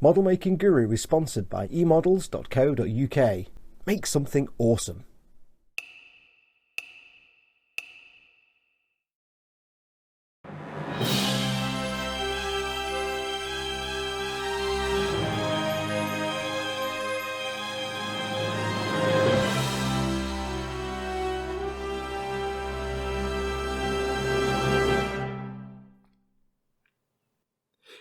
Model Making Guru is sponsored by emodels.co.uk. Make something awesome.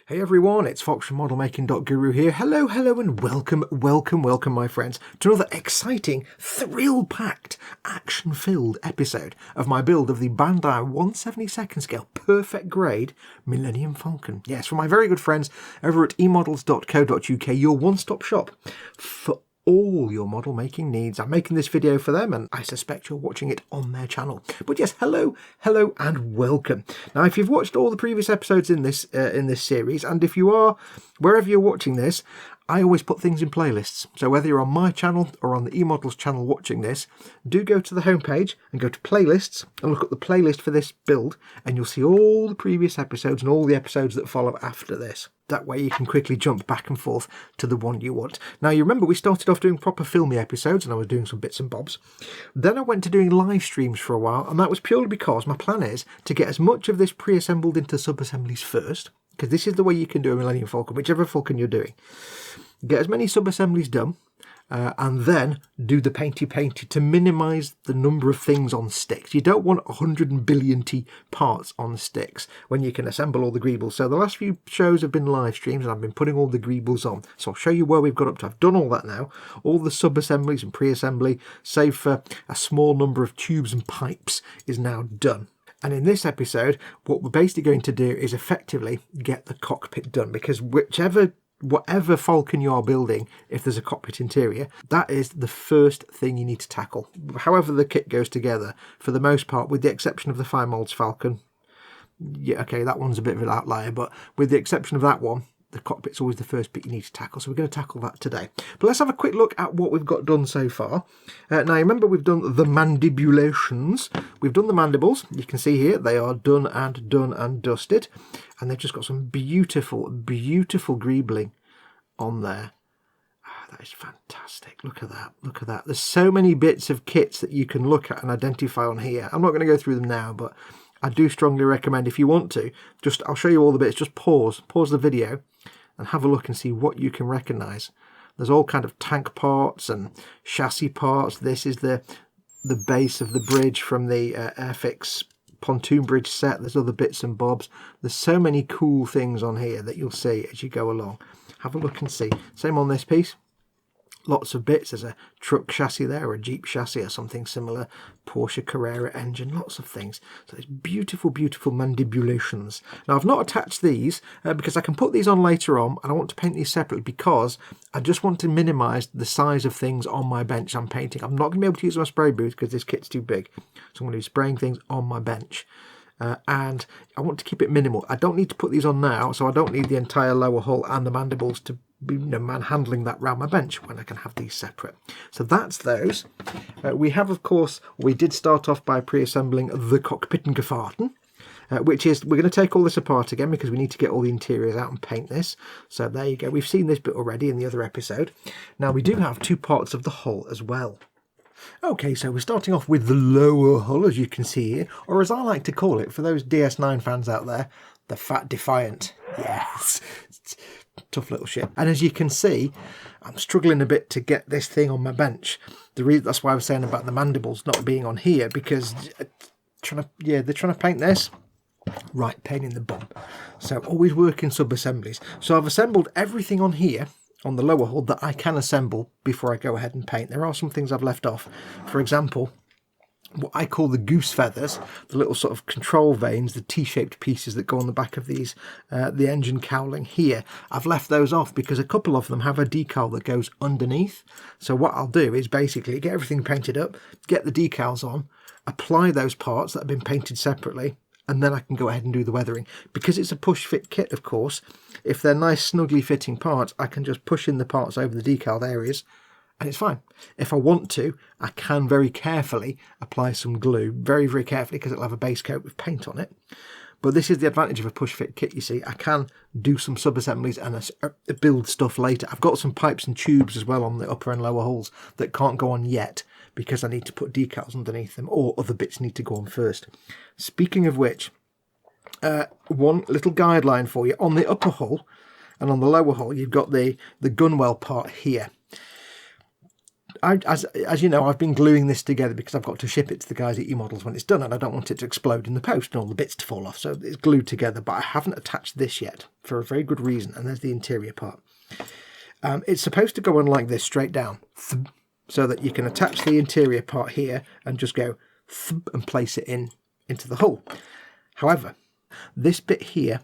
Hey everyone, it's Foxx from modelmaking.guru here. Hello and welcome my friends to another exciting, thrill-packed, action-filled episode of my build of the Bandai 1/72 scale perfect grade Millennium Falcon. Yes, from my very good friends over at emodels.co.uk, your one-stop shop for all your model making needs. I'm making this video for them and I suspect you're watching it on their channel. But yes, hello and welcome. Now if you've watched all the previous episodes in this series, and if you are, wherever you're watching this, I always put things in playlists. So whether you're on my channel or on the eModels channel watching this, do go to the homepage and go to playlists and look at the playlist for this build, and you'll see all the previous episodes and all the episodes that follow after this. That way you can quickly jump back and forth to the one you want. Now you remember we started off doing proper filmy episodes and I was doing some bits and bobs. Then I went to doing live streams for a while, and that was purely because my plan is to get as much of this pre-assembled into sub-assemblies first, because this is the way you can do a Millennium Falcon, whichever Falcon you're doing. Get as many sub-assemblies done, and then do the painty to minimise the number of things on sticks. You don't want 100 billion parts on sticks when you can assemble all the greebles. So the last few shows have been live streams and I've been putting all the greebles on. So I'll show you where we've got up to. I've done all that now. All the sub-assemblies and pre-assembly, save for a small number of tubes and pipes, is now done. And in this episode, what we're basically going to do is effectively get the cockpit done, because whatever Falcon you are building, if there's a cockpit interior, that is the first thing you need to tackle. However the kit goes together, for the most part, with the exception of the Fire Molds Falcon. Yeah, okay, that one's a bit of an outlier, but with the exception of that one, the cockpit's always the first bit you need to tackle. So we're going to tackle that today. But let's have a quick look at what we've got done so far. Now, remember we've done the mandibulations. We've done the mandibles. You can see here they are done and dusted. And they've just got some beautiful greebling on there. That is fantastic. Look at that. There's so many bits of kits that you can look at and identify on here. I'm not going to go through them now, but I do strongly recommend, if you want to, I'll show you all the bits. Just pause the video and have a look and see what you can recognise. There's all kind of tank parts and chassis parts. This is the base of the bridge from the Airfix pontoon bridge set. There's other bits and bobs. There's so many cool things on here that you'll see as you go along. Have a look and see. Same on this piece. Lots of bits. There's a truck chassis there, or a Jeep chassis or something similar. Porsche Carrera engine, lots of things. So it's beautiful mandibulations. Now I've not attached these because I can put these on later on, and I want to paint these separately because I just want to minimise the size of things on my bench I'm painting. I'm not going to be able to use my spray booth because this kit's too big. So I'm going to be spraying things on my bench. And I want to keep it minimal. I don't need to put these on now, so I don't need the entire lower hull and the mandibles to be manhandling that round my bench when I can have these separate. So that's those. We have, of course, we did start off by pre-assembling the cockpit and gefahrten, which is, we're going to take all this apart again because we need to get all the interiors out and paint this. So there you go. We've seen this bit already in the other episode. Now we do have two parts of the hull as well. Okay, so we're starting off with the lower hull, as you can see here, or as I like to call it, for those DS9 fans out there, the Fat Defiant. Yes, tough little ship. And as you can see, I'm struggling a bit to get this thing on my bench. That's why I was saying about the mandibles not being on here, because they're trying to paint this. Right, pain in the bum. So always work in sub-assemblies. So I've assembled everything on here, on the lower hull, that I can assemble before I go ahead and paint. There are some things I've left off. For example, what I call the goose feathers, the little sort of control vanes, the T-shaped pieces that go on the back of these, the engine cowling here. I've left those off because a couple of them have a decal that goes underneath. So what I'll do is basically get everything painted up, get the decals on, apply those parts that have been painted separately, and then I can go ahead and do the weathering. Because it's a push-fit kit, of course, if they're nice, snugly fitting parts, I can just push in the parts over the decaled areas, and it's fine. If I want to, I can very carefully apply some glue, very, very carefully, because it'll have a base coat with paint on it. But this is the advantage of a push-fit kit, you see. I can do some sub-assemblies and build stuff later. I've got some pipes and tubes as well on the upper and lower hulls that can't go on yet because I need to put decals underneath them, or other bits need to go on first. Speaking of which, one little guideline for you. On the upper hull and on the lower hull, you've got the gunwale part here. As you know, I've been gluing this together because I've got to ship it to the guys at eModels when it's done, and I don't want it to explode in the post and all the bits to fall off, so it's glued together. But I haven't attached this yet for a very good reason, and there's the interior part. It's supposed to go on like this, straight down, so that you can attach the interior part here and just go and place it into the hull. However, this bit here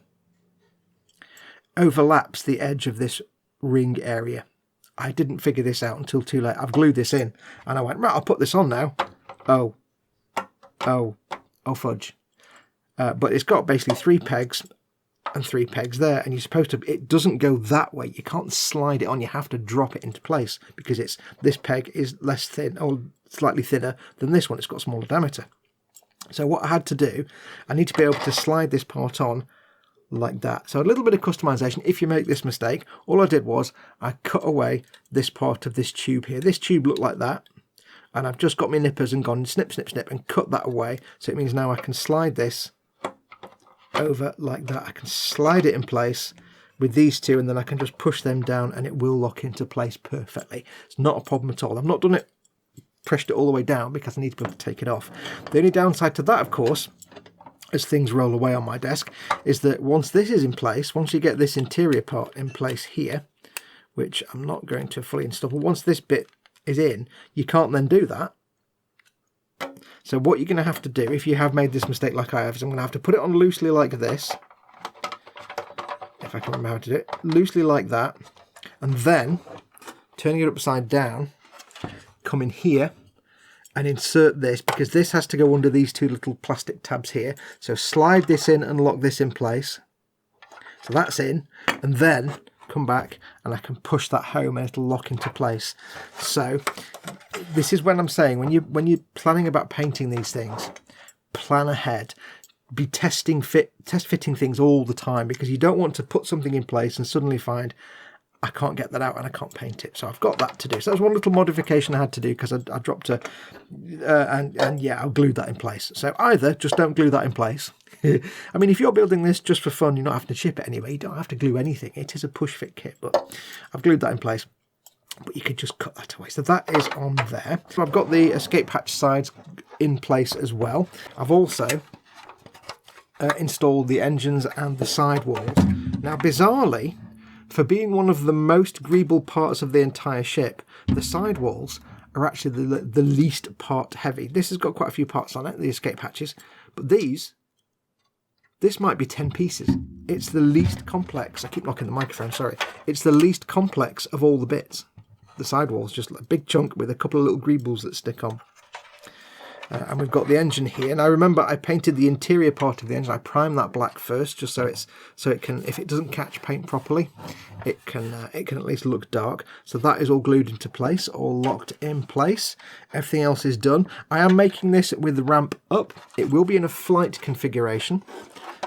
overlaps the edge of this ring area. I didn't figure this out until too late. I've glued this in and I went, right, I'll put this on now. Oh fudge. But it's got basically 3 pegs and 3 pegs there, and you're supposed to, it doesn't go that way. You can't slide it on, you have to drop it into place because this peg is less thin, or slightly thinner than this one. It's got smaller diameter. So what I had to do, I need to be able to slide this part on like that. So a little bit of customization. If you make this mistake, all I did was I cut away this part of this tube here. This tube looked like that, and I've just got my nippers and gone snip, snip, snip and cut that away. So it means now I can slide this over like that. I can slide it in place with these two, and then I can just push them down and it will lock into place perfectly. It's not a problem at all. I've not done it, pressed it all the way down because I need to be able to take it off. The only downside to that, of course, as things roll away on my desk, is that once this is in place, once you get this interior part in place here, which I'm not going to fully install, but once this bit is in, you can't then do that. So what you're going to have to do, if you have made this mistake like I have, is I'm going to have to put it on loosely like this, if I can remember how to do it, loosely like that, and then turning it upside down, come in here and insert this, because this has to go under these 2 little plastic tabs here. So slide this in and lock this in place. So that's in, and then come back and I can push that home and it'll lock into place. So this is when I'm saying, when you're planning about painting these things, plan ahead. Be test fitting things all the time, because you don't want to put something in place and suddenly find I can't get that out and I can't paint it. So I've got that to do. So that was one little modification I had to do because I dropped a, and yeah, I'll glue that in place. So either just don't glue that in place. I mean, if you're building this just for fun, you're not having to ship it anyway. You don't have to glue anything. It is a push fit kit, but I've glued that in place. But you could just cut that away. So that is on there. So I've got the escape hatch sides in place as well. I've also installed the engines and the sidewalls. Now, bizarrely, for being one of the most greeble parts of the entire ship, the sidewalls are actually the least part heavy. This has got quite a few parts on it, the escape hatches, but this might be 10 pieces. It's the least complex. I keep knocking the microphone, sorry. It's the least complex of all the bits. The sidewall's just a big chunk with a couple of little greebles that stick on. And we've got the engine here. And I remember I painted the interior part of the engine. I primed that black first, just so it can, if it doesn't catch paint properly, it can at least look dark. So that is all glued into place, all locked in place. Everything else is done. I am making this with the ramp up. It will be in a flight configuration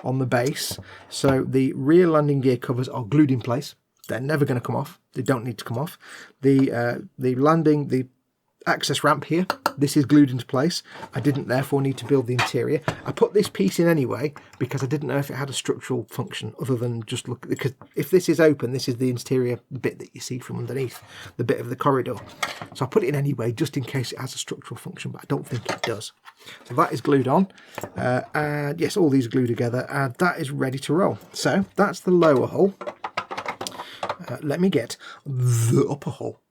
on the base. So the rear landing gear covers are glued in place. They're never going to come off. They don't need to come off. The access ramp here, this is glued into place. I didn't therefore need to build the interior. I put this piece in anyway because I didn't know if it had a structural function other than just look, because if this is open, this is the interior bit that you see from underneath, the bit of the corridor. So I put it in anyway just in case it has a structural function, but I don't think it does. So that is glued on, and yes, all these are glued together, and that is ready to roll. So that's the lower hull. Let me get the upper hull.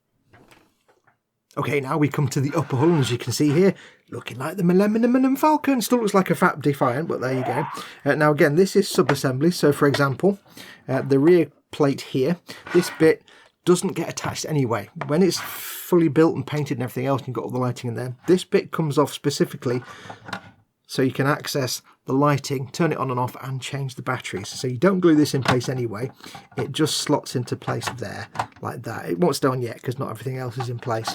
Okay, now we come to the upper hull, and as you can see here, looking like the Millennium Falcon. Still looks like a Fat Defiant, but there you go. Now again, this is sub-assembly. So for example, the rear plate here, this bit doesn't get attached anyway. When it's fully built and painted and everything else, and you've got all the lighting in there, this bit comes off specifically so you can access the lighting, turn it on and off, and change the batteries. So you don't glue this in place anyway. It just slots into place there, like that. It won't stay on yet because not everything else is in place.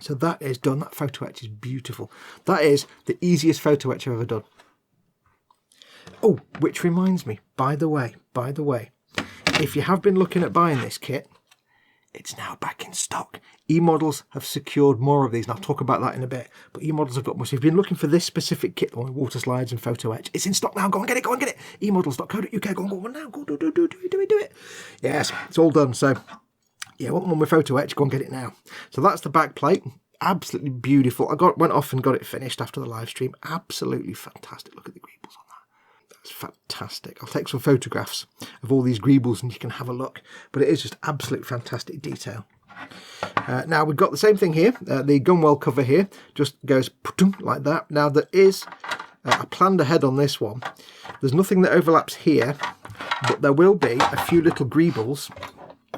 So that is done. That photo etch is beautiful. That is the easiest photo etch I've ever done. Oh, which reminds me, by the way, if you have been looking at buying this kit, it's now back in stock. eModels have secured more of these, and I'll talk about that in a bit. But eModels have got more. So if you've been looking for this specific kit, the one with water slides and photo etch, it's in stock now. Go and get it, go and get it. eModels.co.uk, go on now. Go, do it. Yes, it's all done. So, yeah, want one with photo etch, go and get it now. So that's the back plate. Absolutely beautiful. I went off and got it finished after the live stream. Absolutely fantastic. Look at the greebles on that. That's fantastic. I'll take some photographs of all these greebles and you can have a look. But it is just absolute fantastic detail. Now we've got the same thing here. The gunwale cover here just goes like that. Now there is, I planned ahead on this one. There's nothing that overlaps here, but there will be a few little greebles.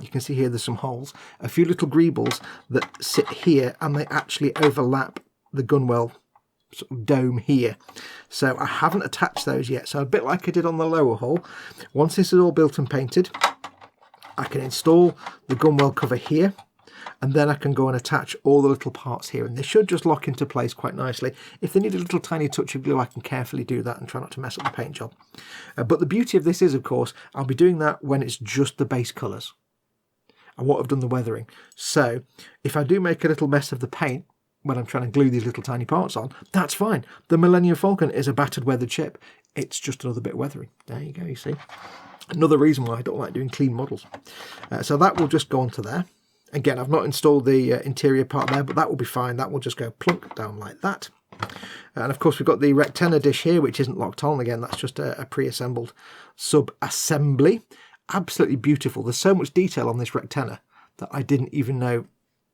You can see here there's some holes. A few little greebles that sit here and they actually overlap the gunwale sort of dome here. So I haven't attached those yet. So a bit like I did on the lower hull, once this is all built and painted, I can install the gunwale cover here, and then I can go and attach all the little parts here, and they should just lock into place quite nicely. If they need a little tiny touch of glue, I can carefully do that and try not to mess up the paint job. But the beauty of this is, of course, I'll be doing that when it's just the base colours. I won't have done the weathering. So if I do make a little mess of the paint when I'm trying to glue these little tiny parts on, that's fine. The Millennium Falcon is a battered weathered ship. It's just another bit of weathering. There you go, you see. Another reason why I don't like doing clean models. So that will just go onto there. Again, I've not installed the interior part there, but that will be fine. That will just go plunk down like that. And of course, we've got the rectenna dish here, which isn't locked on. Again, that's just a pre-assembled sub-assembly. Absolutely beautiful. There's so much detail on this rectenna that I didn't even know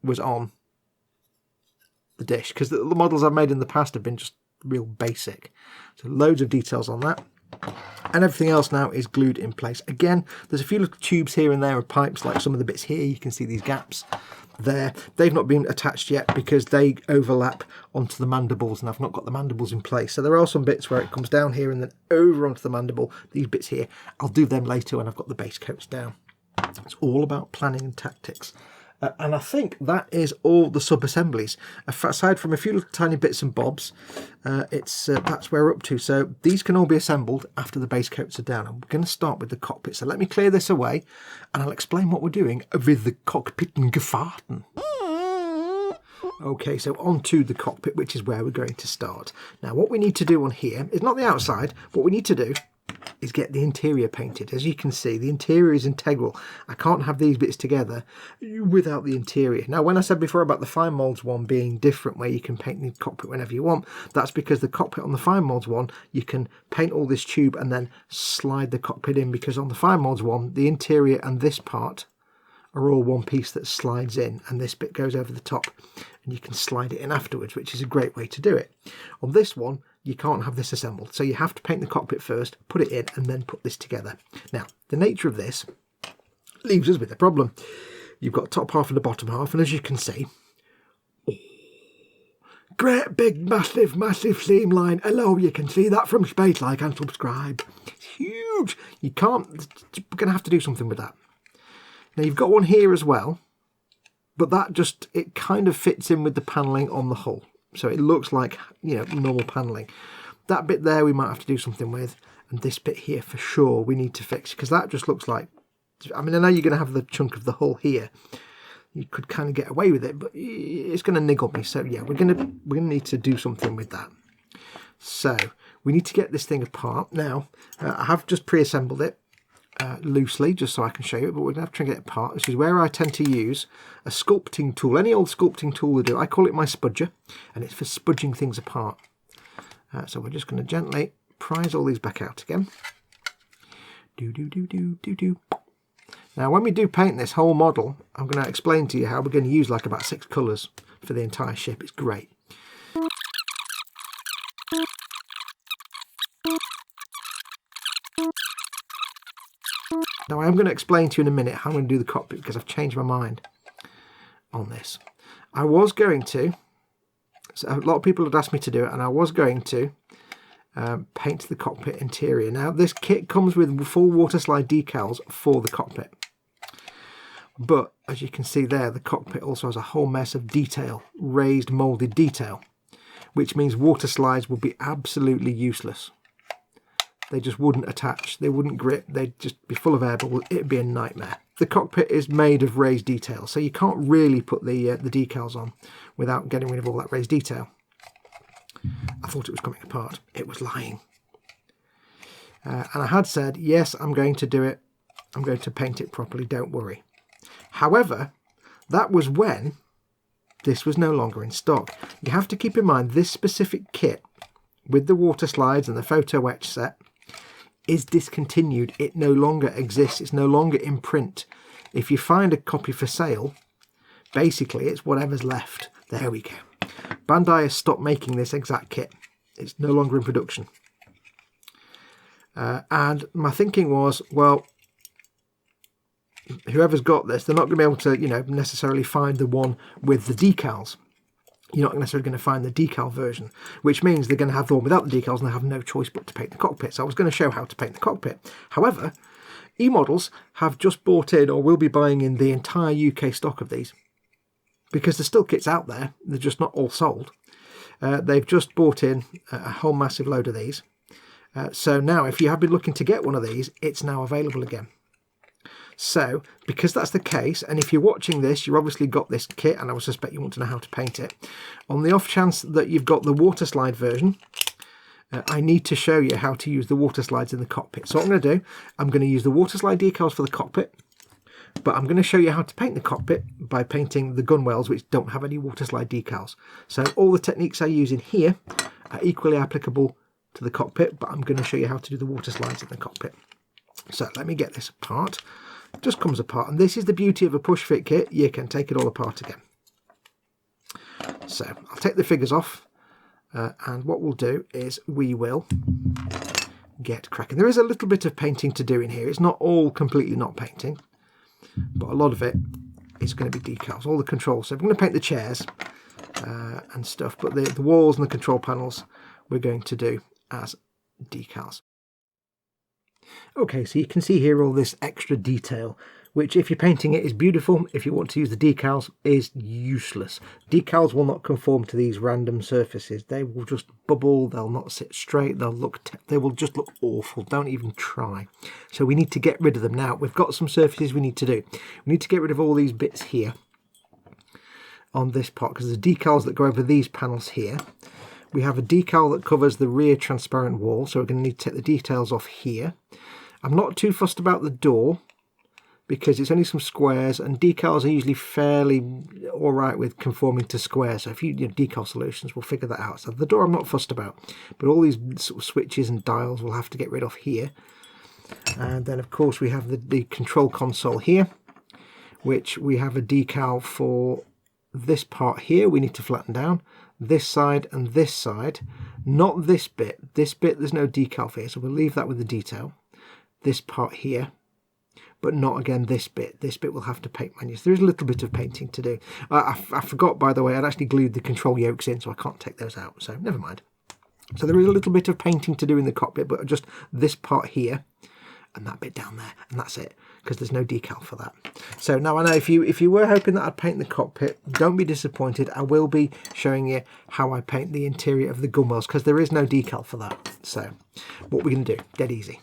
was on the dish, because the models I've made in the past have been just real basic. So loads of details on that. And everything else now is glued in place. Again, there's a few little tubes here and there of pipes, like some of the bits here. You can see these gaps there. They've not been attached yet because they overlap onto the mandibles, and I've not got the mandibles in place. So there are some bits where it comes down here and then over onto the mandible. These bits here, I'll do them later when I've got the base coats down. It's all about planning and tactics. And I think that is all the sub-assemblies. Aside from a few little tiny bits and bobs, that's where we're up to. So these can all be assembled after the base coats are down. I'm going to start with the cockpit. So let me clear this away and I'll explain what we're doing with the Cockpit and Gefahrten. Okay, so on to the cockpit, which is where we're going to start. Now what we need to do on here is not the outside. What we need to do is get the interior painted. As you can see, the interior is integral. I can't have these bits together without the interior. Now, when I said before about the fine molds one being different, where you can paint the cockpit whenever you want, that's because the cockpit on the fine molds one, you can paint all this tube and then slide the cockpit in, because on the fine molds one, the interior and this part are all one piece that slides in, and this bit goes over the top and you can slide it in afterwards, which is a great way to do it. On this one, you can't have this assembled, so you have to paint the cockpit first, put it in, and then put this together. Now, the nature of this leaves us with a problem. You've got top half and the bottom half, and as you can see, great big massive seam line. Hello, you can see that from space, like and subscribe. It's huge. You can't, we're going to have to do something with that. Now, you've got one here as well, but that just, it kind of fits in with the panelling on the hull. So it looks like, you know, normal panelling. That bit there we might have to do something with. And this bit here for sure we need to fix, because that just looks like, I mean, I know you're going to have the chunk of the hull here. You could kind of get away with it, but it's going to niggle me. So yeah, we're going to need to do something with that. So we need to get this thing apart. Now, I have just pre-assembled it loosely, just so I can show you it, but we're going to have to try and get it apart. This is where I tend to use a sculpting tool. Any old sculpting tool will do. I call it my spudger, and it's for spudging things apart. So we're just going to gently prise all these back out again. Now, when we do paint this whole model, I'm going to explain to you how we're going to use like about 6 colours for the entire ship. It's great. Now, I am going to explain to you in a minute how I'm going to do the cockpit, because I've changed my mind on this. I was going to, so a lot of people had asked me to do it, and I was going to paint the cockpit interior. Now, this kit comes with full water slide decals for the cockpit. But, as you can see there, the cockpit also has a whole mess of detail, raised moulded detail, which means water slides will be absolutely useless. They just wouldn't attach, they wouldn't grip, they'd just be full of air bubbles. It'd be a nightmare. The cockpit is made of raised detail, so you can't really put the decals on without getting rid of all that raised detail. I thought it was coming apart. It was lying. And I had said, yes, I'm going to do it. I'm going to paint it properly, don't worry. However, that was when this was no longer in stock. You have to keep in mind this specific kit with the water slides and the photo etch set is discontinued. It no longer exists. It's no longer in print. If you find a copy for sale, basically it's whatever's left. There we go. Bandai has stopped making this exact kit. It's no longer in production. And my thinking was, well, whoever's got this, they're not going to be able to, necessarily find the one with the decals. You're not necessarily going to find the decal version, which means they're going to have the one without the decals and they have no choice but to paint the cockpit. So I was going to show how to paint the cockpit. However, eModels have just bought in, or will be buying in, the entire UK stock of these, because there's still kits out there. They're just not all sold. They've just bought in a whole massive load of these. So now if you have been looking to get one of these, it's now available again. So, because that's the case, and if you're watching this, you've obviously got this kit, and I would suspect you want to know how to paint it. On the off chance that you've got the water slide version, I need to show you how to use the water slides in the cockpit. So what I'm going to do, I'm going to use the water slide decals for the cockpit, but I'm going to show you how to paint the cockpit by painting the gunwales, which don't have any water slide decals. So all the techniques I use in here are equally applicable to the cockpit, but I'm going to show you how to do the water slides in the cockpit. So let me get this apart. It just comes apart, and this is the beauty of a push fit kit. You can take it all apart again. So I'll take the figures off, and what we'll do is we will get cracking. There is a little bit of painting to do in here. It's not all completely not painting, but a lot of it is going to be decals, all the controls. So we're going to paint the chairs and stuff, but the walls and the control panels we're going to do as decals. Okay, so you can see here all this extra detail, which if you're painting it is beautiful. If you want to use the decals, is useless. Decals will not conform to these random surfaces. They will just bubble, they'll not sit straight, they will just look awful. Don't even try. So we need to get rid of them. Now, we've got some surfaces we need to do. We need to get rid of all these bits here on this part, because the decals that go over these panels here. We have a decal that covers the rear transparent wall, so we're going to need to take the details off here. I'm not too fussed about the door because it's only some squares, and decals are usually fairly alright with conforming to squares. So if you decal solutions, we'll figure that out. So the door I'm not fussed about, but all these sort of switches and dials we'll have to get rid of here. And then of course we have the control console here, which we have a decal for this part here. We need to flatten down this side and this side, not this bit. This bit there's no decal for here, so we'll leave that with the detail. This part here, but not again this bit. This bit will have to paint manually. There is a little bit of painting to do. I forgot, by the way, I'd actually glued the control yokes in, so I can't take those out, so never mind. So there is a little bit of painting to do in the cockpit, but just this part here and that bit down there, and that's it, because there's no decal for that. So now I know if you were hoping that I'd paint the cockpit, don't be disappointed. I will be showing you how I paint the interior of the gunwales, because there is no decal for that. So what we're going to do, dead easy.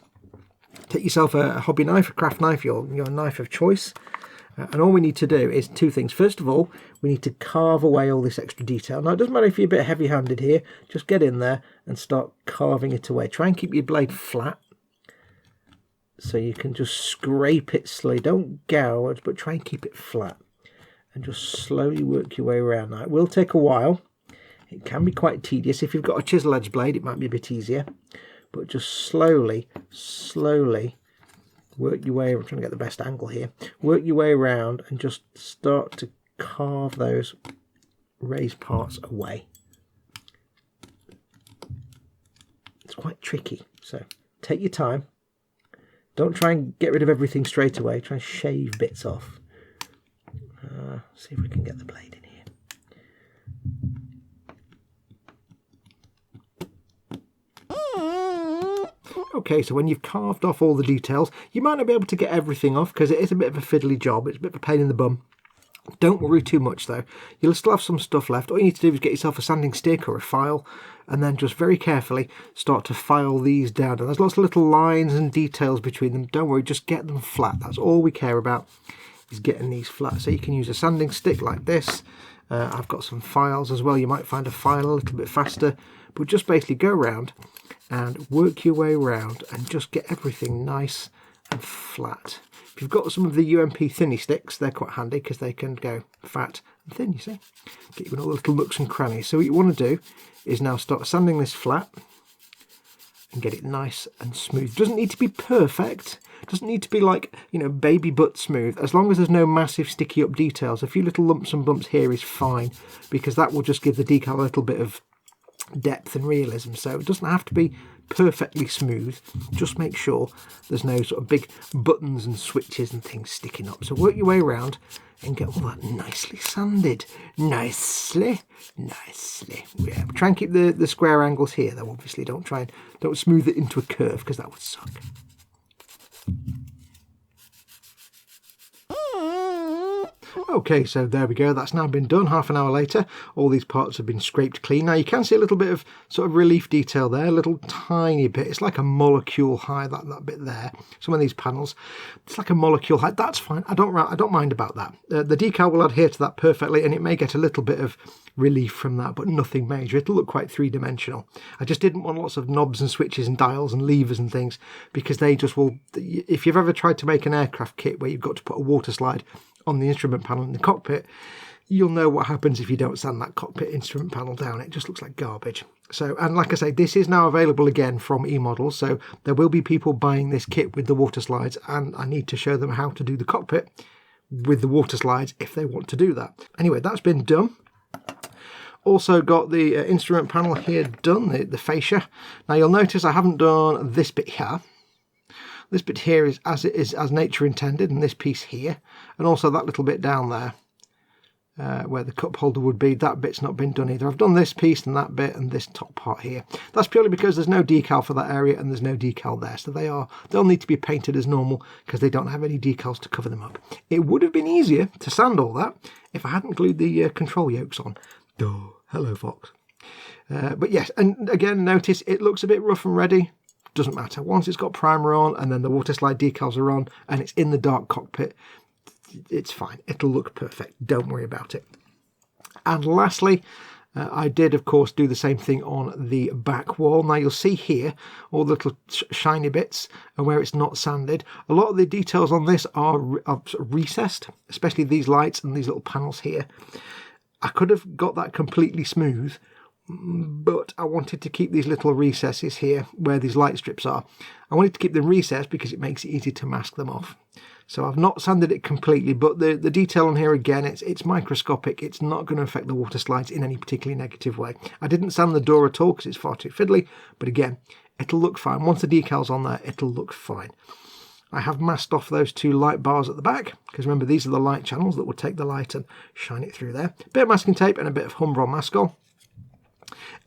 Take yourself a hobby knife, a craft knife, your knife of choice, and all we need to do is two things. First of all, we need to carve away all this extra detail. Now it doesn't matter if you're a bit heavy-handed here, just get in there and start carving it away. Try and keep your blade flat, so you can just scrape it slowly. Don't gouge, but try and keep it flat. And just slowly work your way around. Now, it will take a while. It can be quite tedious. If you've got a chisel edge blade, it might be a bit easier. But just slowly work your way. I'm trying to get the best angle here. Work your way around and just start to carve those raised parts away. It's quite tricky, so take your time. Don't try and get rid of everything straight away. Try and shave bits off. See if we can get the blade in here. Okay, so when you've carved off all the details, you might not be able to get everything off because it is a bit of a fiddly job. It's a bit of a pain in the bum. Don't worry too much though, you'll still have some stuff left. All you need to do is get yourself a sanding stick or a file, and then just very carefully start to file these down. And there's lots of little lines and details between them. Don't worry, just get them flat. That's all we care about, is getting these flat. So you can use a sanding stick like this. I've got some files as well. You might find a file a little bit faster, but just basically go around and work your way around and just get everything nice and flat. If you've got some of the UMP thinny sticks, they're quite handy because they can go fat and thin, you see. Get you in all the little nooks and crannies. So what you want to do is now start sanding this flat and get it nice and smooth. Doesn't need to be perfect. Doesn't need to be like, you know, baby butt smooth. As long as there's no massive sticky up details. A few little lumps and bumps here is fine, because that will just give the decal a little bit of depth and realism. So it doesn't have to be perfectly smooth, just make sure there's no sort of big buttons and switches and things sticking up. So work your way around and get all that nicely sanded. Nicely. Yeah, try and keep the square angles here though, obviously. Don't smooth it into a curve, because that would suck. Okay, so there we go, that's now been done. Half an hour later, all these parts have been scraped clean. Now you can see a little bit of sort of relief detail there, a little tiny bit. It's like a molecule high, that bit there. Some of these panels, it's like a molecule high. That's fine, I don't mind about that. The decal will adhere to that perfectly, and it may get a little bit of relief from that, but nothing major. It'll look quite three-dimensional. I just didn't want lots of knobs and switches and dials and levers and things, because they just will, if you've ever tried to make an aircraft kit where you've got to put a water slide on the instrument panel in the cockpit, you'll know what happens if you don't sand that cockpit instrument panel down. It just looks like garbage. So, and like I say, this is now available again from eModels, so there will be people buying this kit with the water slides, and I need to show them how to do the cockpit with the water slides if they want to do that. Anyway, that's been done. Also got the instrument panel here done, the fascia. Now you'll notice I haven't done this bit here. This bit here is as nature intended, and this piece here, and also that little bit down there where the cup holder would be, that bit's not been done either. I've done this piece and that bit and this top part here. That's purely because there's no decal for that area and there's no decal there, so they'll need to be painted as normal because they don't have any decals to cover them up. It would have been easier to sand all that if I hadn't glued the control yokes on. Oh, hello Foxx. But yes, and again, notice it looks a bit rough and ready. Doesn't matter. Once it's got primer on and then the water slide decals are on and it's in the dark cockpit, it's fine. It'll look perfect. Don't worry about it. And lastly, I did, of course, do the same thing on the back wall. Now you'll see here all the little shiny bits and where it's not sanded. A lot of the details on this are sort of recessed, especially these lights and these little panels here. I could have got that completely smooth, but I wanted to keep these little recesses here where these light strips are. I wanted to keep them recessed because it makes it easy to mask them off. So I've not sanded it completely, but the detail on here, again, it's microscopic. It's not going to affect the water slides in any particularly negative way. I didn't sand the door at all because it's far too fiddly, but again, it'll look fine. Once the decal's on there, it'll look fine. I have masked off those two light bars at the back, because remember, these are the light channels that will take the light and shine it through there. A bit of masking tape and a bit of Humbrol Maskol.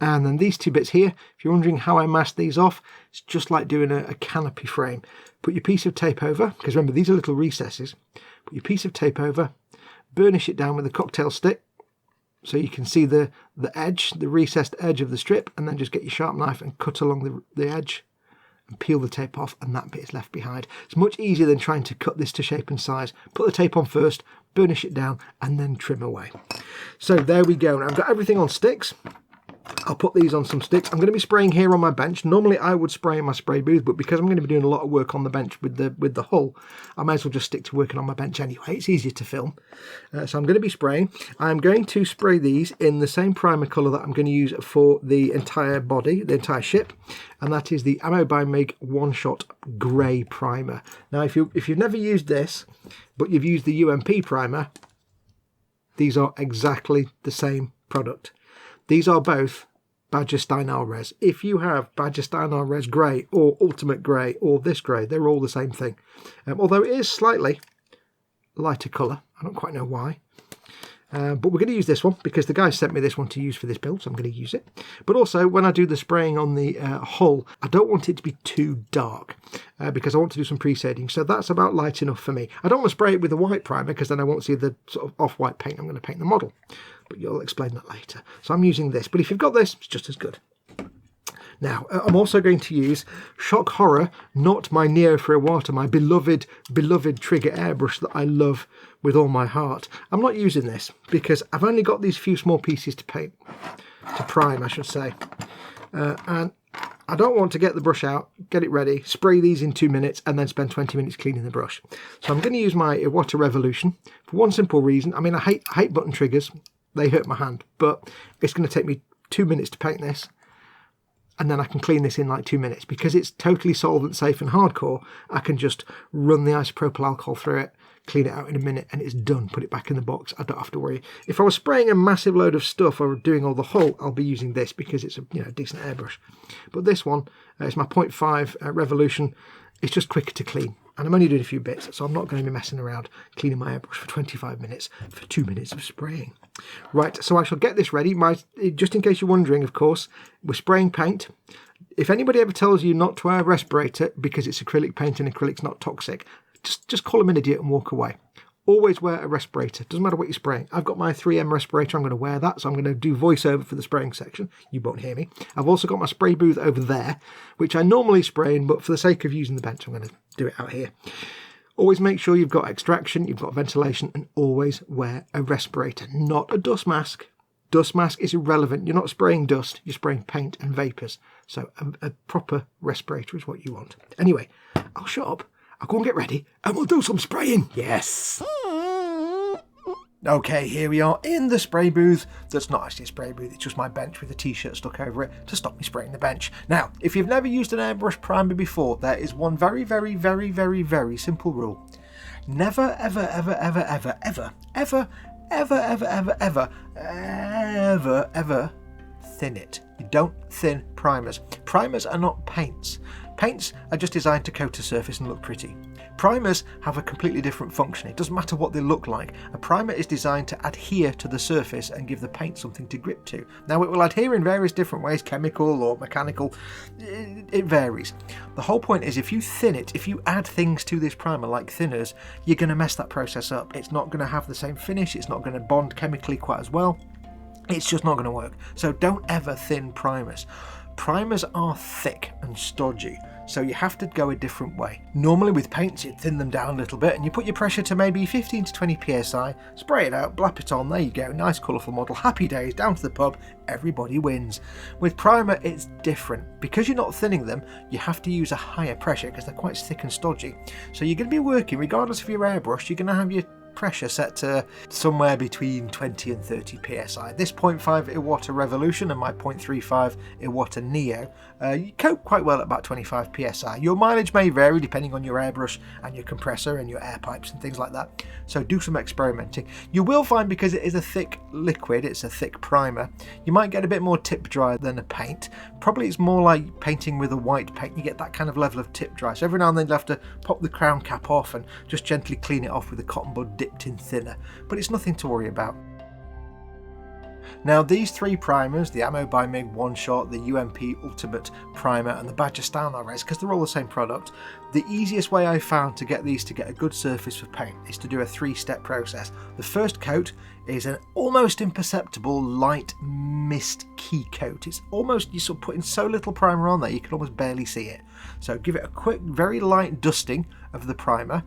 And then these two bits here, if you're wondering how I mask these off, it's just like doing a canopy frame. Put your piece of tape over, because remember, these are little recesses. Put your piece of tape over, burnish it down with a cocktail stick, so you can see the edge, the recessed edge of the strip, and then just get your sharp knife and cut along the edge and peel the tape off, and that bit is left behind. It's much easier than trying to cut this to shape and size. Put the tape on first, burnish it down, and then trim away. So there we go. Now I've got everything on sticks. I'll put these on some sticks. I'm going to be spraying here on my bench. Normally I would spray in my spray booth, but because I'm going to be doing a lot of work on the bench with the hull, I might as well just stick to working on my bench anyway. It's easier to film. So I'm going to be spraying. I'm going to spray these in the same primer colour that I'm going to use for the entire body, the entire ship, and that is the Ammo by MIG one-shot grey primer. Now if you've never used this, but you've used the UMP primer, these are exactly the same product. These are both Badger Stynylrez. If you have Badger Stynylrez grey or Ultimate grey or this grey, they're all the same thing. Although it is slightly lighter colour. I don't quite know why. But we're going to use this one because the guy sent me this one to use for this build, so I'm going to use it. But also, when I do the spraying on the hull, I don't want it to be too dark because I want to do some pre-shading. So that's about light enough for me. I don't want to spray it with a white primer because then I won't see the sort of off-white paint I'm going to paint the model. But you'll explain that later. So I'm using this. But if you've got this, it's just as good. Now, I'm also going to use Shock Horror, not my Neo for Iwata, my beloved Trigger airbrush that I love with all my heart. I'm not using this because I've only got these few small pieces to paint, to prime, I should say. And I don't want to get the brush out, get it ready, spray these in 2 minutes, and then spend 20 minutes cleaning the brush. So I'm going to use my Iwata Revolution for one simple reason. I mean, I hate button triggers. They hurt my hand, but it's going to take me 2 minutes to paint this. And then I can clean this in like 2 minutes. Because it's totally solvent safe and hardcore, I can just run the isopropyl alcohol through it, clean it out in a minute, and it's done. Put it back in the box. I don't have to worry. If I was spraying a massive load of stuff or doing all the hull, I'll be using this because it's a decent airbrush. But this one, it's my 0.5 Revolution. It's just quicker to clean. And I'm only doing a few bits, so I'm not going to be messing around cleaning my airbrush for 25 minutes for 2 minutes of spraying. Right, so I shall get this ready. Just in case you're wondering, of course, we're spraying paint. If anybody ever tells you not to wear a respirator because it's acrylic paint and acrylic's not toxic, just call them an idiot and walk away. Always wear a respirator. Doesn't matter what you're spraying. I've got my 3M respirator. I'm going to wear that, so I'm going to do voiceover for the spraying section. You won't hear me. I've also got my spray booth over there, which I normally spray in, but for the sake of using the bench, I'm going to do it out here. Always make sure you've got extraction, you've got ventilation, and always wear a respirator, not a dust mask. Dust mask is irrelevant. You're not spraying dust, you're spraying paint and vapours. So a proper respirator is what you want. Anyway, I'll shut up. I'll go and get ready and we'll do some spraying. Yes. Okay, here we are in the spray booth. That's not actually a spray booth, it's just my bench with a t-shirt stuck over it to stop me spraying the bench. Now, if you've never used an airbrush primer before, there is one very, very, very, very, very simple rule. Never, ever, ever, ever, ever, ever, ever, ever, ever, ever, ever, ever, ever thin it. You don't thin primers. Primers are not paints. Paints are just designed to coat a surface and look pretty. Primers have a completely different function. It doesn't matter what they look like. A primer is designed to adhere to the surface and give the paint something to grip to. Now, it will adhere in various different ways, chemical or mechanical. It varies. The whole point is if you thin it, if you add things to this primer like thinners, you're going to mess that process up. It's not going to have the same finish. It's not going to bond chemically quite as well. It's just not going to work. So don't ever thin primers. Primers are thick and stodgy, so you have to go a different way. Normally with paints, you thin them down a little bit and you put your pressure to maybe 15 to 20 psi, spray it out, blap it on, there you go, nice colourful model, happy days, down to the pub, everybody wins. With primer, it's different. Because you're not thinning them, you have to use a higher pressure because they're quite thick and stodgy. So you're going to be working, regardless of your airbrush, you're going to have your pressure set to somewhere between 20 and 30 psi. This 0.5 Iwata Revolution and my 0.35 Iwata Neo, you cope quite well at about 25 psi. Your mileage may vary depending on your airbrush and your compressor and your air pipes and things like that, so do some experimenting. You will find, because it is a thick liquid, it's a thick primer, you might get a bit more tip dry than a paint. Probably it's more like painting with a white paint, you get that kind of level of tip dry, so every now and then you'll have to pop the crown cap off and just gently clean it off with a cotton bud dipped in thinner, but it's nothing to worry about. Now, these three primers, the Ammo by MIG One Shot, the UMP Ultimate Primer and the Badger Stynylrez, because they're all the same product, the easiest way I found to get these to get a good surface for paint is to do a three-step process. The first coat is an almost imperceptible light mist key coat. It's almost, you're sort of putting so little primer on there you can almost barely see it. So give it a quick, very light dusting of the primer,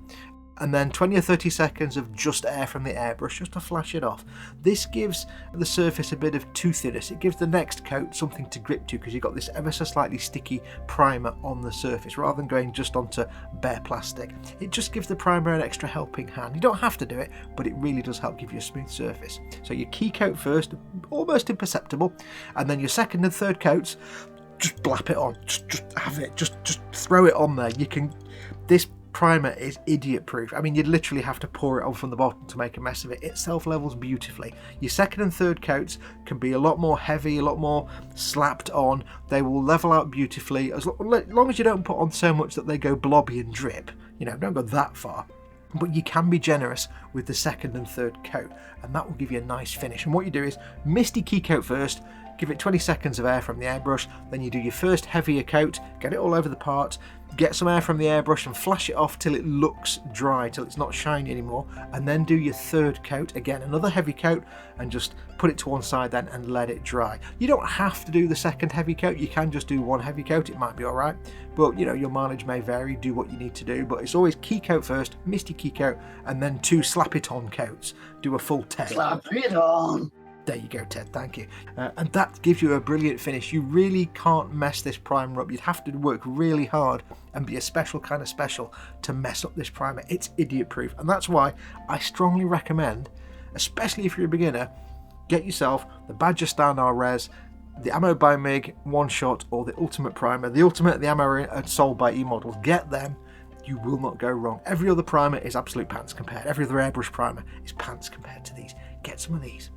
and then 20 or 30 seconds of just air from the airbrush just to flash it off. This gives the surface a bit of toothiness. It gives the next coat something to grip to because you've got this ever so slightly sticky primer on the surface rather than going just onto bare plastic. It just gives the primer an extra helping hand. You don't have to do it, but it really does help give you a smooth surface. So your key coat first, almost imperceptible, and then your second and third coats, just blap it on, just have it, just throw it on there. This primer is idiot proof. I mean, you'd literally have to pour it on from the bottom to make a mess of it. It self levels beautifully. Your second and third coats can be a lot more heavy, a lot more slapped on. They will level out beautifully as long as you don't put on so much that they go blobby and drip. You know, don't go that far. but you can be generous with the second and third coat, and that will give you a nice finish. And what you do is misty key coat first, give it 20 seconds of air from the airbrush, then you do your first heavier coat, get it all over the part, get some air from the airbrush and flash it off till it looks dry, till it's not shiny anymore, and then do your third coat, again another heavy coat, and just put it to one side then and let it dry. You don't have to do the second heavy coat, you can just do one heavy coat, it might be alright, but you know, your mileage may vary, do what you need to do, but it's always key coat first, misty key coat, and then 2 slap it on coats. Do a full 10. Slap it on! There you go, Ted, thank you. And that gives you a brilliant finish. You really can't mess this primer up. You'd have to work really hard and be a special kind of special to mess up this primer. It's idiot proof, and that's why I strongly recommend, especially if you're a beginner, get yourself the Badger Stynylrez, the Ammo by MIG one shot, or the Ultimate Primer. The Ultimate, the Ammo are sold by E-Models. Get them. You will not go wrong. Every other primer is absolute pants compared. Every other airbrush primer is pants compared to these. Get some of these.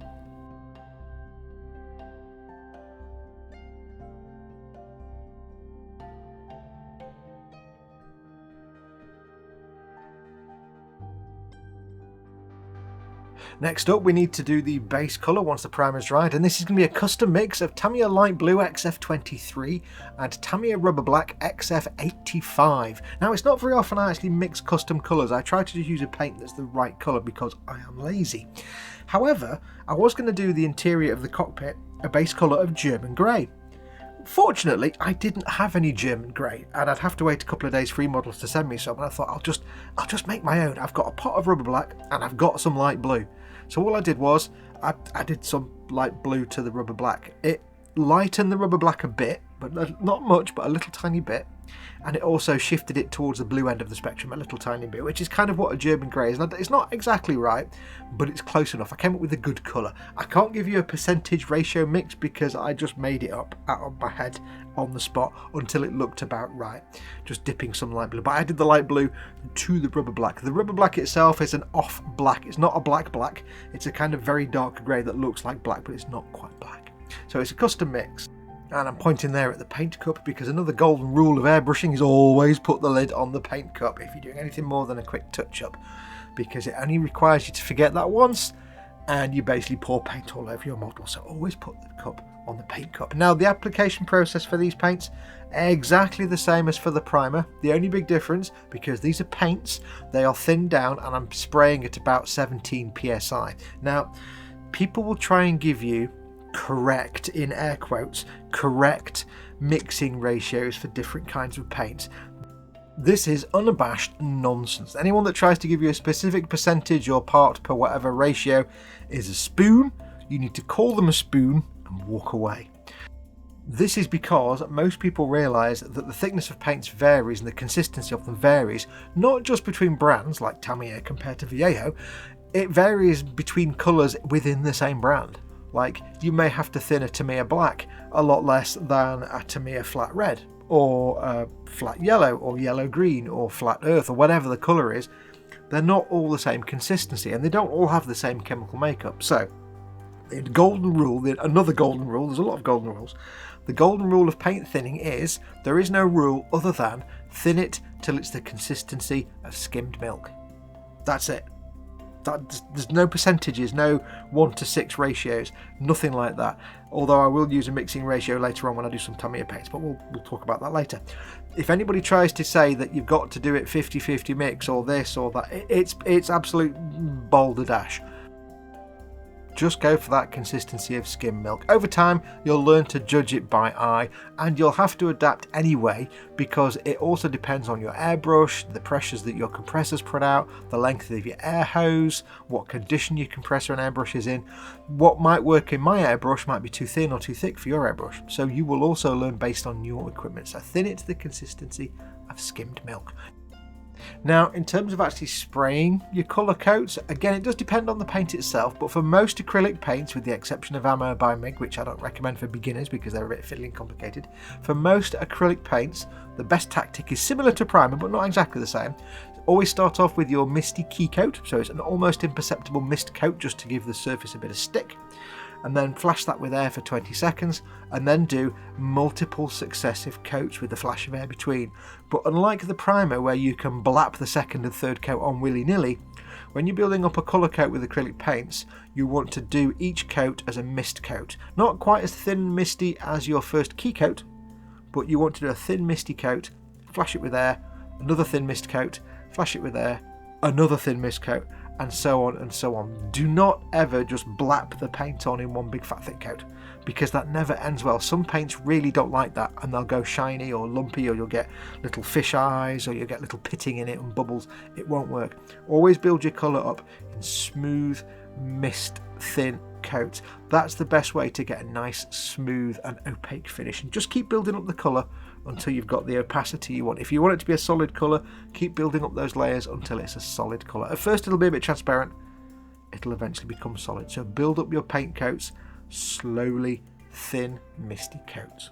Next up, we need to do the base colour once the primer is dried, and this is going to be a custom mix of Tamiya Light Blue XF23 and Tamiya Rubber Black XF85. Now, it's not very often I actually mix custom colours. I try to just use a paint that's the right colour because I am lazy. However, I was going to do the interior of the cockpit a base colour of German grey. Fortunately, I didn't have any German grey, and I'd have to wait a couple of days for E-Models to send me some, and I thought I'll just make my own. I've got a pot of rubber black and I've got some light blue. So all I did was I added some light blue to the rubber black. It lightened the rubber black a bit, but not much, but a little tiny bit, and it also shifted it towards the blue end of the spectrum a little tiny bit, which is kind of what a German grey is. Now, it's not exactly right, but it's close enough. I came up with a good colour. I can't give you a percentage ratio mix because I just made it up out of my head on the spot until it looked about right, just dipping some light blue. But I did the light blue to the rubber black. The rubber black itself is an off black. It's not a black black. It's a kind of very dark grey that looks like black, but it's not quite black. So it's a custom mix. And I'm pointing there at the paint cup because another golden rule of airbrushing is always put the lid on the paint cup if you're doing anything more than a quick touch-up, because it only requires you to forget that once and you basically pour paint all over your model. So always put the cup on the paint cup. Now, the application process for these paints, exactly the same as for the primer. The only big difference, because these are paints, they are thinned down and I'm spraying at about 17 psi. Now, people will try and give you correct, in air quotes, correct mixing ratios for different kinds of paints. This is unabashed nonsense. Anyone that tries to give you a specific percentage or part per whatever ratio is a spoon. You need to call them a spoon and walk away. This is because most people realise that the thickness of paints varies and the consistency of them varies, not just between brands like Tamiya compared to Vallejo, it varies between colours within the same brand. Like, you may have to thin a Tamiya black a lot less than a Tamiya flat red, or a flat yellow, or yellow green, or flat earth, or whatever the colour is. They're not all the same consistency, and they don't all have the same chemical makeup. So, the golden rule, another golden rule, there's a lot of golden rules. The golden rule of paint thinning is, there is no rule other than thin it till it's the consistency of skimmed milk. That's it. There's no percentages, no 1:6 ratios, nothing like that. Although I will use a mixing ratio later on when I do some Tamiya paints, but we'll talk about that later. If anybody tries to say that you've got to do it 50-50 mix or this or that, it's absolute balderdash. Just go for that consistency of skim milk. Over time, you'll learn to judge it by eye, and you'll have to adapt anyway because it also depends on your airbrush, the pressures that your compressors put out, the length of your air hose, what condition your compressor and airbrush is in. What might work in my airbrush might be too thin or too thick for your airbrush. So you will also learn based on your equipment. So thin it to the consistency of skimmed milk. Now, in terms of actually spraying your colour coats, again, it does depend on the paint itself, but for most acrylic paints, with the exception of Ammo by MIG, which I don't recommend for beginners because they're a bit fiddly and complicated, for most acrylic paints, the best tactic is similar to primer, but not exactly the same. Always start off with your misty key coat, so it's an almost imperceptible mist coat just to give the surface a bit of stick. and then flash that with air for 20 seconds, and then do multiple successive coats with a flash of air between. But unlike the primer where you can blap the second and third coat on willy-nilly, when you're building up a colour coat with acrylic paints, you want to do each coat as a mist coat. Not quite as thin and misty as your first key coat, but you want to do a thin misty coat, flash it with air, another thin mist coat, flash it with air, another thin mist coat, and so on and so on. Do not ever just blap the paint on in one big fat thick coat, because that never ends well. Some paints really don't like that, and they'll go shiny or lumpy, or you'll get little fish eyes, or you'll get little pitting in it and bubbles. It won't work. Always build your colour up in smooth, mist, thin coats. That's the best way to get a nice, smooth and opaque finish. And just keep building up the colour until you've got the opacity you want. If you want it to be a solid colour, keep building up those layers until it's a solid colour. At first it'll be a bit transparent, it'll eventually become solid. So build up your paint coats slowly, thin, misty coats.